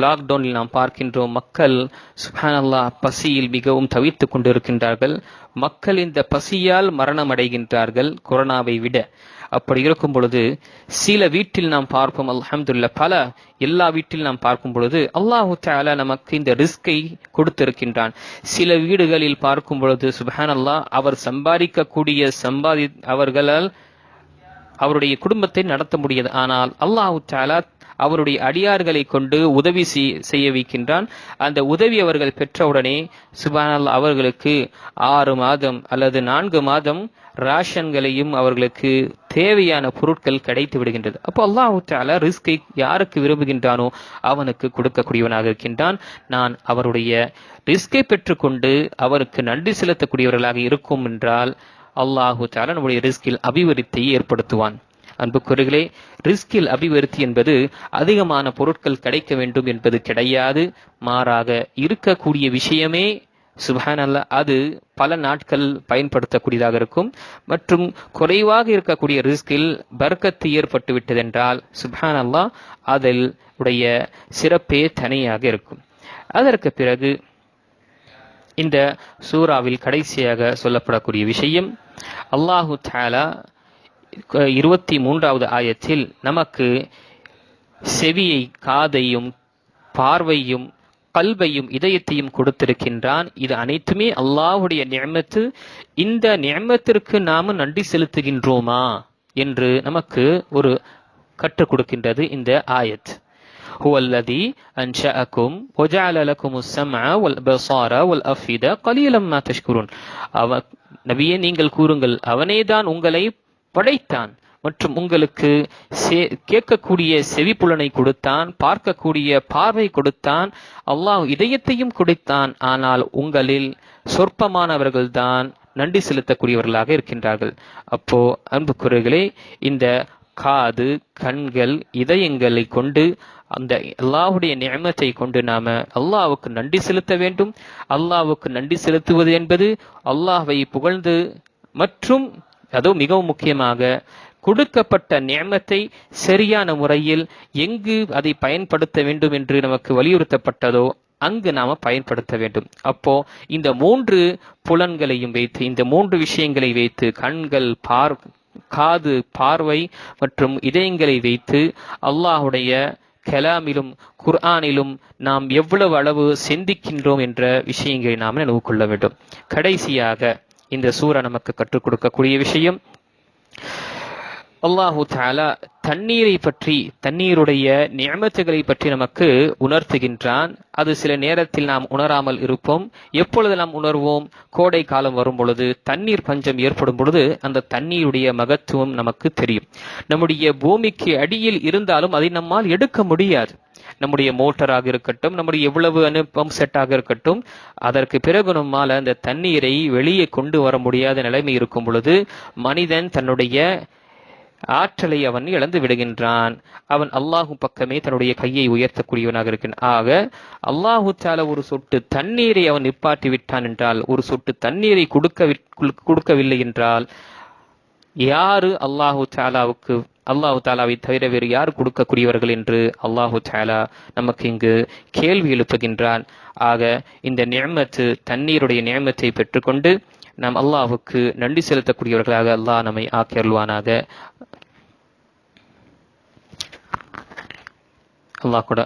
லாக்டவுனில் நாம் பார்க்கின்றோம், மக்கள் சுப்ஹானல்லாஹ் பசியில் மிகவும் தவித்து கொண்டிருக்கின்றார்கள். மக்கள் இந்த பசியால் மரணம் அடைகின்றார்கள் கொரோனாவை விட. அப்படி இருக்கும் பொழுது சில வீட்டில் நாம் பார்ப்போம், அல்ஹம்துலில்லாஹ் எல்லா வீட்டில் நாம் பார்க்கும் பொழுது அல்லாஹு தஆலா நமக்கு இந்த ரிஸ்கை கொடுத்திருக்கின்றான். சில வீடுகளில் பார்க்கும் பொழுது சுப்ஹானல்லாஹ் அவர் சம்பாதிக்கக்கூடிய அவர்களால் அவருடைய குடும்பத்தை நடத்த முடியாது. ஆனால் அல்லாஹு தஆலா அவருடைய அடியார்களை கொண்டு உதவி செய்ய வைக்கின்றான். அந்த உதவி அவர்கள் பெற்றவுடனே சுப்ஹானல்லாஹ் அவர்களுக்கு 6 மாதம் அல்லது 4 மாதம் ராஷன்களையும் அவர்களுக்கு தேவையான பொருட்கள் கிடைத்து விடுகின்றது. அப்போ அல்லாஹு தஆலா ரிஸ்கை யாருக்கு விரும்புகின்றானோ அவனுக்கு கொடுக்கக்கூடியவனாக இருக்கின்றான். நான் அவருடைய ரிஸ்கை பெற்றுக்கொண்டு அவருக்கு நன்றி செலுத்தக்கூடியவர்களாக இருக்கும் என்றால் அல்லாஹு தஆலா நம்முடைய ரிஸ்கில் அபிவிருத்தியை ஏற்படுத்துவான். அன்புக்குரியவர்களே, ரிஸ்கில் அபிவிருத்தி என்பது அதிகமான பொருட்கள் கிடைக்க வேண்டும் என்பது கிடையாது. மாறாக இருக்கக்கூடிய விஷயமே சுப்ஹானல்லாஹ் அது பல நாட்கள் பயன்படுத்தக்கூடியதாக இருக்கும். மற்றும் குறைவாக இருக்கக்கூடிய ரிஸ்கில் பர்க்கத்து ஏற்பட்டு விட்டதென்றால் சுப்ஹானல்லாஹ் அதில் உடைய சிறப்பே தனியாக இருக்கும். அதற்கு பிறகு இந்த சூராவில் கடைசியாக சொல்லப்படக்கூடிய விஷயம், அல்லாஹு தஆலா 23வது ஆயத்தில் நமக்கு செவியை, காதையும், பார்வையும், கல்வையும், இதயத்தையும் கொடுத்திருக்கின்றான். இது அனைத்துமே அல்லாஹ்வுடைய நிஅமத்து. இந்த நிஅமத்திற்கு நாம நன்றி செலுத்துகின்றோமா என்று நமக்கு ஒரு கற்றுக் கொடுக்கின்றது இந்த ஆயத். ஹுவல்லதி அன்ஷஅகும் வஜஅல லகுமுஸ் ஸம்அ வல் பஸார வல் அஃபித கலீலம் மா தஷ்குரூன். நபியே நீங்கள் கூறுங்கள், அவனேதான் உங்களை படைத்தான் மற்றும் உங்களுக்கு கேட்கக்கூடிய செவிப்புலனை கொடுத்தான், பார்க்கக்கூடிய பார்வை கொடுத்தான், அல்லாஹ் இதயத்தையும் கொடுத்தான். ஆனால் உங்களில் சொற்பமானவர்கள்தான் நன்றி செலுத்தக்கூடியவர்களாக இருக்கின்றார்கள். அப்போ அன்புக்குரியவர்களே, இந்த காது, கண்கள், இதயங்களை கொண்டு அந்த அல்லாஹ்வுடைய நிஅமத்தை கொண்டு நாம அல்லாஹ்வுக்கு நன்றி செலுத்த வேண்டும். அல்லாஹ்வுக்கு நன்றி செலுத்துவது என்பது அல்லாஹ்வை புகழ்ந்து மற்றும் அதுவும் மிகவும் முக்கியமாக கொடுக்கப்பட்ட நிஅமத்தை சரியான முறையில் எங்கு அதை பயன்படுத்த வேண்டும் என்று நமக்கு வலியுறுத்தப்பட்டதோ அங்கு நாம பயன்படுத்த வேண்டும். அப்போ இந்த 3 புலன்களையும் வைத்து, இந்த 3 விஷயங்களை வைத்து, கண்கள், காது, பார்வை மற்றும் இதயங்களை வைத்து அல்லாஹ்வுடைய கலாமிலும் குர்ஆனிலும் நாம் எவ்வளவு அளவு சிந்திக்கின்றோம் என்ற விஷயங்களை நாம் நினைவு கொள்ள வேண்டும். கடைசியாக இந்த சூரா நமக்கு கற்றுக் கொடுக்கக்கூடிய விஷயம், அல்லாஹு தஆலா தண்ணீரை பற்றி, தண்ணீருடைய நிஅமத்துகளை பற்றி நமக்கு உணர்த்துகின்றான். அது சில நேரத்தில் நாம் உணராமல் இருப்போம். எப்பொழுது நாம் உணர்வோம்? கோடை காலம் வரும் பொழுது, தண்ணீர் பஞ்சம் ஏற்படும் பொழுது அந்த தண்ணீருடைய மகத்துவம் நமக்கு தெரியும். நம்முடைய பூமிக்கு அடியில் இருந்தாலும் அதை நம்மால் எடுக்க முடியாது. நம்முடைய மோட்டராக இருக்கட்டும், நம்முடைய எவ்வளவு பம்ப் செட்டாக இருக்கட்டும், அதற்கு பிறகு நம்மால் அந்த தண்ணீரை வெளியே கொண்டு வர முடியாத நிலைமை இருக்கும் பொழுது மனிதன் தன்னுடைய ஆற்றலை அவன் இழந்து விடுகின்றான். அவன் அல்லாஹு பக்கமே தன்னுடைய கையை உயர்த்தக்கூடியவனாக இருக்கின்றான். ஆக அல்லாஹு தாலா ஒரு சொட்டு தண்ணீரை அவன் நிப்பாட்டி விட்டான் என்றால், ஒரு சொட்டு தண்ணீரை கொடுக்கவில்லை என்றால், யாரு அல்லாஹு தாலாவை தவிர வேறு யார் கொடுக்கக்கூடியவர்கள் என்று அல்லாஹு தாலா நமக்கு இங்கு கேள்வி எழுப்புகின்றான். ஆக இந்த நிஅமத்து, தண்ணீருடைய நிஅமத்தை பெற்றுக்கொண்டு நாம் அல்லாஹுக்கு நன்றி செலுத்தக்கூடியவர்களாக அல்லாஹ் நம்மை ஆக்கியருள்வானாக.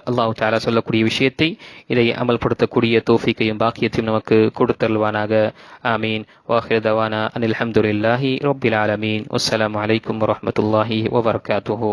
அல்லாஹ் தஆலா சொல்லக்கூடிய விஷயத்தை இதை அமல்படுத்தக்கூடிய தௌஃபீக்கையும் பாக்கியத்தையும் நமக்கு கொடுத்தருள்வானாக. ஆமீன். வாஹிர் தவானா அனில் ஹம்துலில்லாஹி ரப்பில் ஆலமீன். வஸ்ஸலாமு அலைக்கும் வரஹ்மத்துல்லாஹி வபரகாத்துஹு.